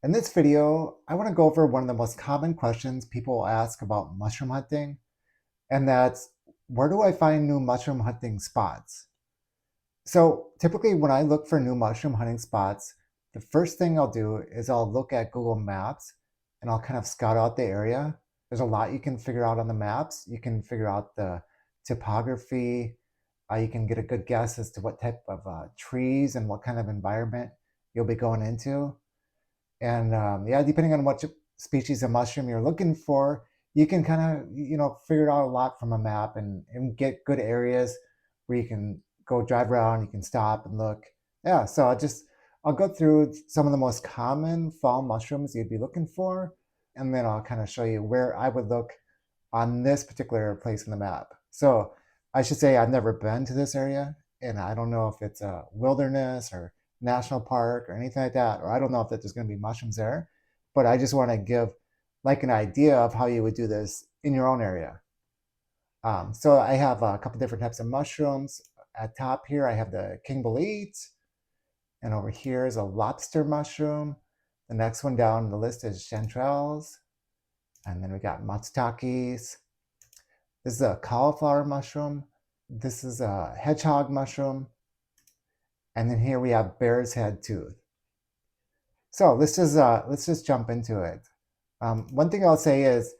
In this video, I want to go over one of the most common questions people ask about mushroom hunting, and that's where do I find new mushroom hunting spots? So typically when I look for new mushroom hunting spots, the first thing I'll do is I'll look at Google Maps and I'll kind of scout out the area. There's a lot you can figure out on the maps. You can figure out the topography. You can get a good guess as to what type of trees and what kind of environment you'll be going into. And yeah, depending on what species of mushroom you're looking for, you can kind of, figure out a lot from a map and get good areas where you can go drive around, you can stop and look. Yeah, so I'll go through some of the most common fall mushrooms you'd be looking for, and then I'll kind of show you where I would look on this particular place in the map. So I should say I've never been to this area, and I don't know if it's a wilderness or national park or anything like that, or I don't know if that there's going to be mushrooms there, but I just want to give like an idea of how you would do this in your own area. So I have a couple different types of mushrooms. At top here, I have the king bolete, and over here is a lobster mushroom. The next one down the list is chanterelles, and then we got matsutakes. This is a cauliflower mushroom. This is a hedgehog mushroom. And then here we have bear's head tooth. So let's just jump into it. One thing I'll say is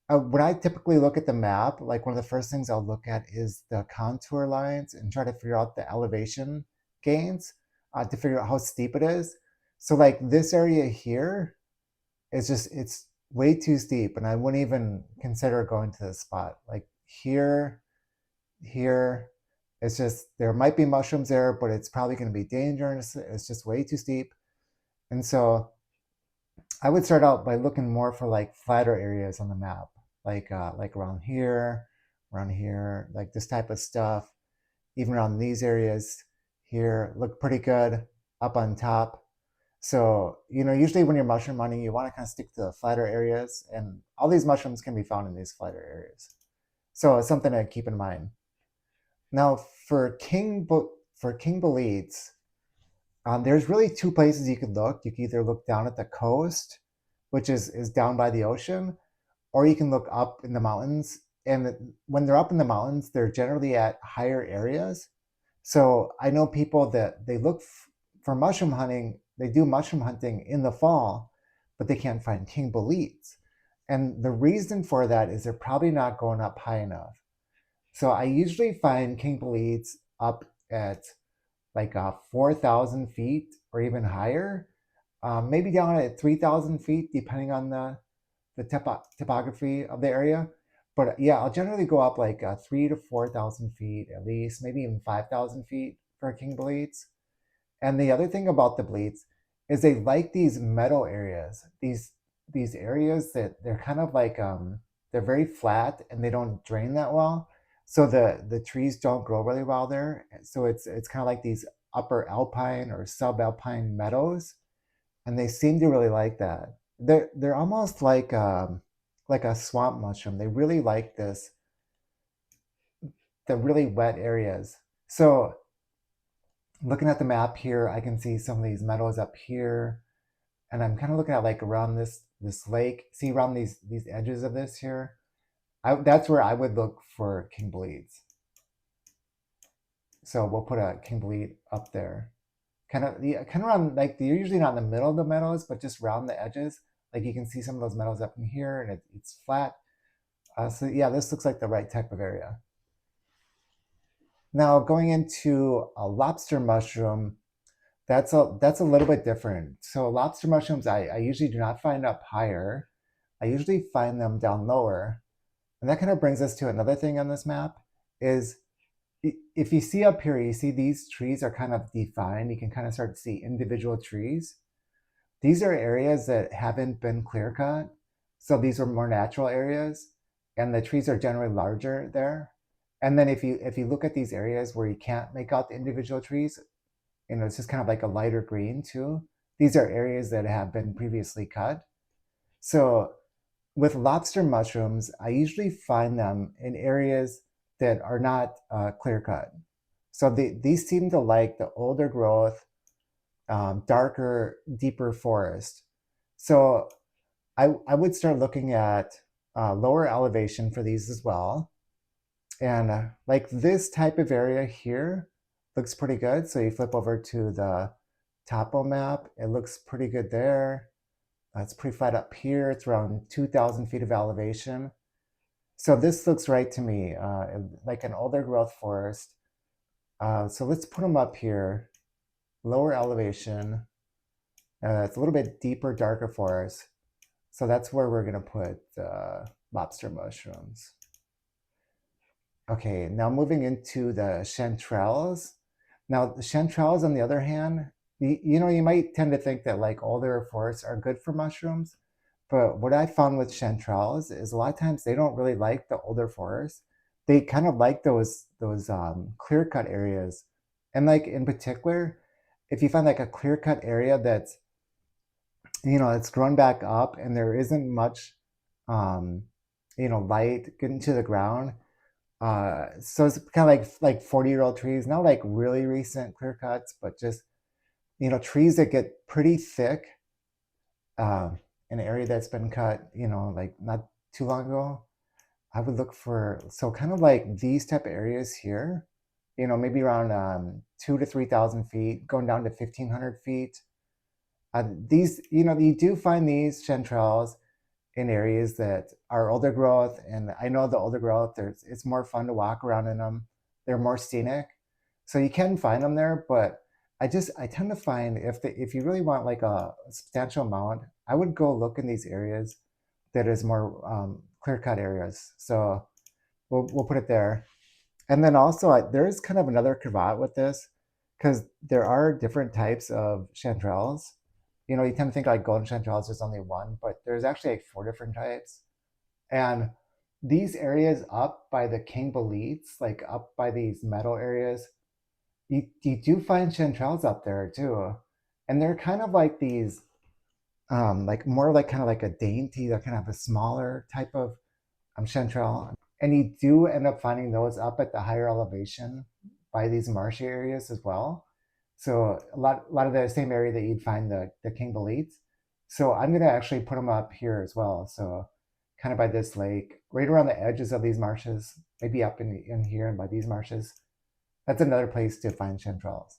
when I typically look at the map, like one of the first things I'll look at is the contour lines and try to figure out the elevation gains to figure out how steep it is. So like this area here is it's way too steep, and I wouldn't even consider going to this spot. Like here, it's just, there might be mushrooms there, but it's probably going to be dangerous. It's just way too steep. And so I would start out by looking more for like flatter areas on the map, like around here, like this type of stuff. Even around these areas here look pretty good up on top. So, usually when you're mushroom hunting, you want to kind of stick to the flatter areas, and all these mushrooms can be found in these flatter areas. So it's something to keep in mind. Now, for king boletes, there's really two places you could look. You can either look down at the coast, which is down by the ocean, or you can look up in the mountains. And when they're up in the mountains, they're generally at higher areas. So I know people that they look for mushroom hunting. They do mushroom hunting in the fall, but they can't find king boletes. And the reason for that is they're probably not going up high enough. So I usually find king boletes up at like 4,000 feet or even higher, maybe down at 3,000 feet, depending on the topography of the area. But yeah, I'll generally go up like 3 to 4,000 feet at least, maybe even 5,000 feet for king boletes. And the other thing about the boletes is they like these meadow areas, these areas that they're kind of like they're very flat and they don't drain that well. So the trees don't grow really well there. So it's kind of like these upper alpine or subalpine meadows, and they seem to really like that. They're almost like a swamp mushroom. They really like the really wet areas. So looking at the map here, I can see some of these meadows up here, and I'm kind of looking at like around this lake. See around these edges of this here. That's where I would look for king boletes. So we'll put a king bolete up there. Kind of around, like they're usually not in the middle of the meadows, but just around the edges. Like you can see some of those meadows up in here, and it's flat. So yeah, this looks like the right type of area. Now going into a lobster mushroom, that's a little bit different. So lobster mushrooms, I usually do not find up higher. I usually find them down lower. And that kind of brings us to another thing on this map is if you see up here, you see these trees are kind of defined. You can kind of start to see individual trees. These are areas that haven't been clear cut. So these are more natural areas, and the trees are generally larger there. And then if you look at these areas where you can't make out the individual trees, it's just kind of like a lighter green too. These are areas that have been previously cut. So with lobster mushrooms, I usually find them in areas that are not clear cut. So these seem to like the older growth, darker, deeper forest. So I would start looking at lower elevation for these as well. And like this type of area here looks pretty good. So you flip over to the topo map, it looks pretty good there. It's pretty flat up here. It's around 2,000 feet of elevation. So this looks right to me, like an older growth forest. So let's put them up here, lower elevation. It's a little bit deeper, darker forest. So that's where we're gonna put lobster mushrooms. Okay, now moving into the chanterelles. Now the chanterelles, on the other hand, you might tend to think that like older forests are good for mushrooms, but what I found with chanterelles is a lot of times they don't really like the older forests. They kind of like those clear cut areas, and like in particular, if you find like a clear cut area that's it's grown back up and there isn't much um, light getting to the ground. So it's kind of like 40-year-old trees, not like really recent clear cuts, but just trees that get pretty thick uh, in an area that's been cut, like not too long ago. I would look for so kind of like these type of areas here, maybe around 2 to 3,000 feet, going down to 1,500 feet. These, you do find these chanterelles in areas that are older growth, and I know the older growth, it's more fun to walk around in them. They're more scenic, so you can find them there. But I tend to find if you really want like a substantial amount, I would go look in these areas that is more clear cut areas. So we'll put it there. And then also there is kind of another cravat with this because there are different types of chanterelles. You tend to think like golden chanterelles, there's only one, but there's actually like four different types. And these areas up by the king boletes, like up by these meadow areas, you do find chanterelles up there too. And they're kind of like these, like more like kind of like a dainty, they're kind of a smaller type of chanterelle. And you do end up finding those up at the higher elevation by these marshy areas as well. So a lot of the same area that you'd find the king boletes. So I'm gonna actually put them up here as well. So kind of by this lake, right around the edges of these marshes, maybe up in here and by these marshes. That's another place to find chanterelles.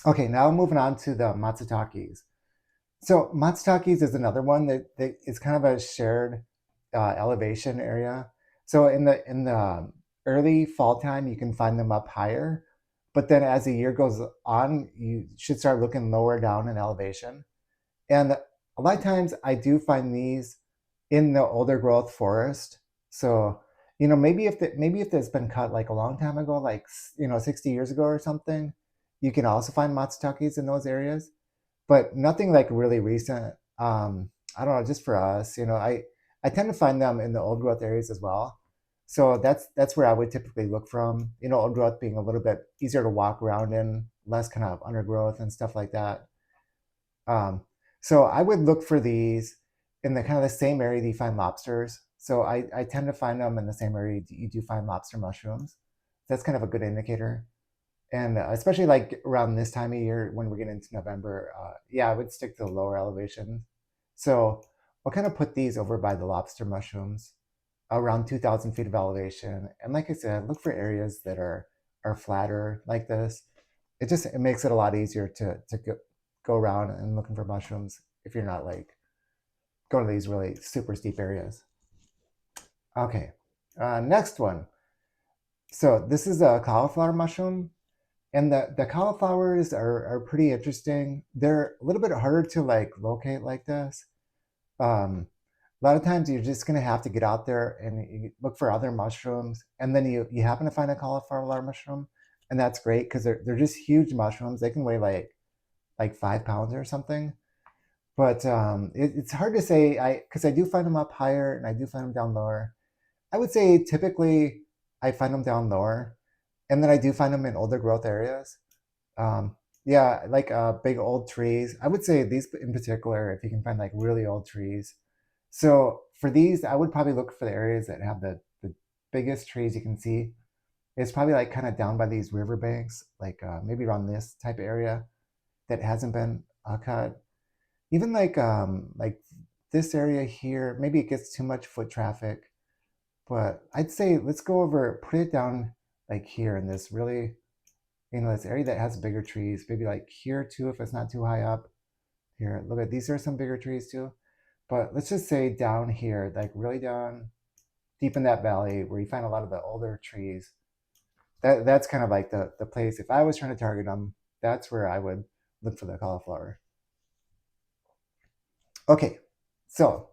Okay, now moving on to the Matsutakes. So Matsutakes is another one that is kind of a shared elevation area. So in the early fall time, you can find them up higher, but then as the year goes on, you should start looking lower down in elevation. And a lot of times, I do find these in the older growth forest. So maybe if it's been cut like a long time ago, like 60 years ago or something, you can also find Matsutakes in those areas, but nothing like really recent. I don't know, just for us, I tend to find them in the old growth areas as well. So that's where I would typically look from. Old growth being a little bit easier to walk around in, less kind of undergrowth and stuff like that. Um, so I would look for these in the kind of the same area that you find lobsters. So I tend to find them in the same area you do find lobster mushrooms. That's kind of a good indicator. And especially like around this time of year when we get into November, yeah, I would stick to the lower elevation. So I'll kind of put these over by the lobster mushrooms around 2,000 feet of elevation. And like I said, look for areas that are flatter like this. It makes it a lot easier to go around and looking for mushrooms if you're not like going to these really super steep areas. Okay, next one. So this is a cauliflower mushroom. And the cauliflowers are pretty interesting. They're a little bit harder to like locate like this. A lot of times you're just gonna have to get out there and you look for other mushrooms, and then you happen to find a cauliflower mushroom, and that's great because they're just huge mushrooms. They can weigh like 5 pounds or something. But it's hard to say. Because I do find them up higher and I do find them down lower. I would say typically I find them down lower, and then I do find them in older growth areas. Um, yeah, like big old trees. I would say these in particular, if you can find like really old trees. So for these, I would probably look for the areas that have the biggest trees you can see. It's probably like kind of down by these riverbanks, like maybe around this type of area that hasn't been cut. Even like this area here, maybe it gets too much foot traffic, but I'd say let's go over, put it down like here in this really, this area that has bigger trees, maybe like here too, if it's not too high up. Here, look at these are some bigger trees too. But let's just say down here, like really down deep in that valley where you find a lot of the older trees. That's kind of like the place. If I was trying to target them, that's where I would look for the cauliflower. Okay, so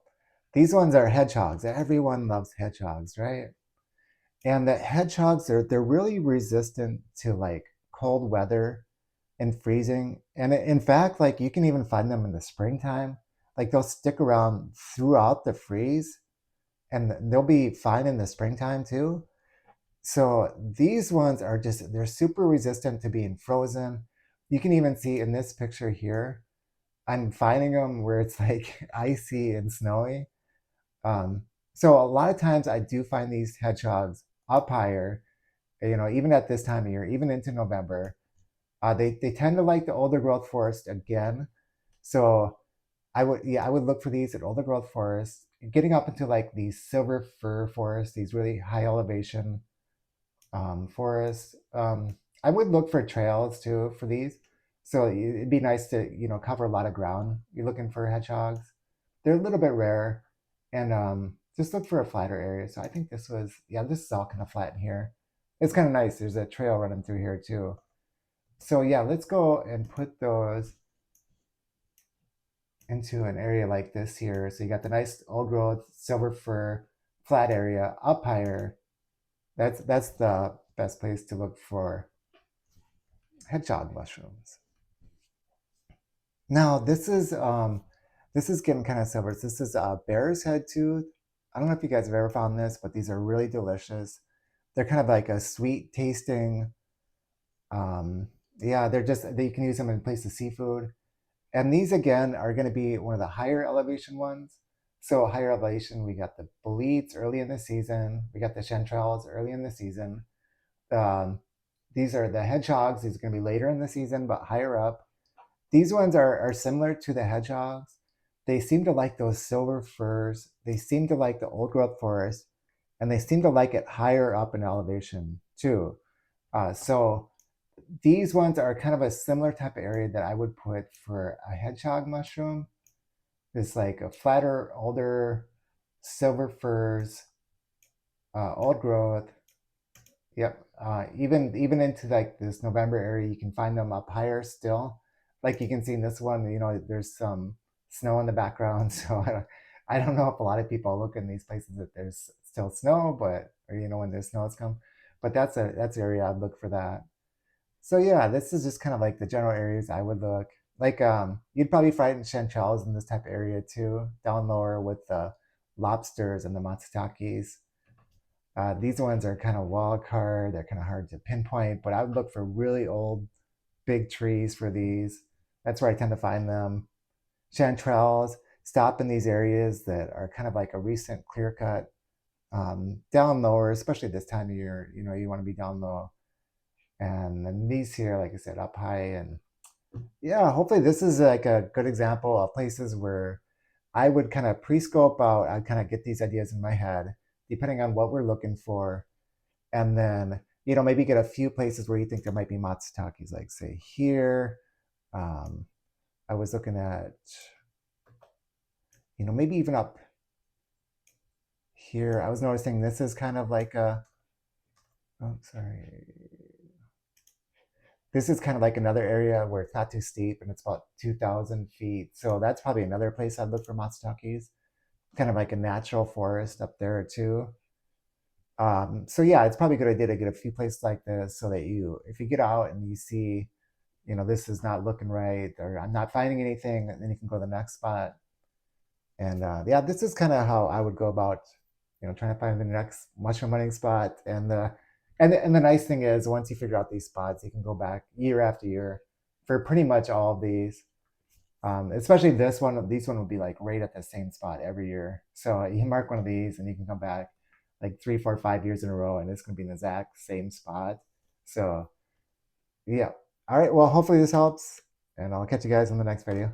these ones are hedgehogs. Everyone loves hedgehogs, right? And the hedgehogs they're really resistant to like cold weather and freezing. And in fact, like you can even find them in the springtime. Like they'll stick around throughout the freeze and they'll be fine in the springtime too. So these ones are just, they're super resistant to being frozen. You can even see in this picture here, I'm finding them where it's like icy and snowy. Um, so a lot of times I do find these hedgehogs up higher, even at this time of year, even into November. They tend to like the older growth forest again. So I would look for these at older growth forests, getting up into like these silver fir forests, these really high elevation forests. I would look for trails too for these. So it'd be nice to cover a lot of ground. You're looking for hedgehogs. They're a little bit rare, and just look for a flatter area. So I think this is all kind of flat in here. It's kind of nice. There's a trail running through here too. So yeah, let's go and put those into an area like this here. So you got the nice old growth silver fir flat area up higher. That's the best place to look for hedgehog mushrooms. Now this is getting kind of silver. This is a bear's head tooth. I don't know if you guys have ever found this, but these are really delicious. They're kind of like a sweet tasting. Yeah, you can use them in place of seafood. And these again are going to be one of the higher elevation ones. So higher elevation, we got the boletes early in the season. We got the chanterelles early in the season. Um, these are the hedgehogs. These are going to be later in the season, but higher up. These ones are similar to the hedgehogs. They seem to like those silver firs. They seem to like the old growth forest, and they seem to like it higher up in elevation too. So these ones are kind of a similar type of area that I would put for a hedgehog mushroom. It's like a flatter, older silver firs, old growth. Yep. Even into like this November area, you can find them up higher still. Like you can see in this one, there's some snow in the background. So I don't know if a lot of people look in these places that there's still snow, but or when the snows come. But that's the area I'd look for that. So yeah, this is just kind of like the general areas I would look. Like you'd probably find chanterelles in this type of area too, down lower with the lobsters and the matsutakes. These ones are kind of wild card. They're kind of hard to pinpoint, but I would look for really old, big trees for these. That's where I tend to find them. Chanterelles stop in these areas that are kind of like a recent clear cut. Down lower, especially this time of year, you want to be down low. And then these here, like I said, up high. And yeah, hopefully this is like a good example of places where I would kind of pre-scope out. I'd kind of get these ideas in my head, depending on what we're looking for, and then maybe get a few places where you think there might be matsutakes, like say here. um, I was looking at maybe even up here. I was noticing this is kind of like a, oh sorry, this is kind of like another area where it's not too steep and it's about 2,000 feet, so that's probably another place I'd look for matsutakes. Kind of like a natural forest up there too. So yeah, it's probably a good idea to get a few places like this so that if you get out and you see, this is not looking right or I'm not finding anything, and then you can go to the next spot. And yeah, this is kind of how I would go about, trying to find the next mushroom hunting spot. And the nice thing is once you figure out these spots, you can go back year after year for pretty much all of these. Especially these one will be like right at the same spot every year. So you mark one of these and you can come back like 3, 4, 5 years in a row and it's going to be in the exact same spot. So yeah. All right. Well, hopefully this helps and I'll catch you guys in the next video.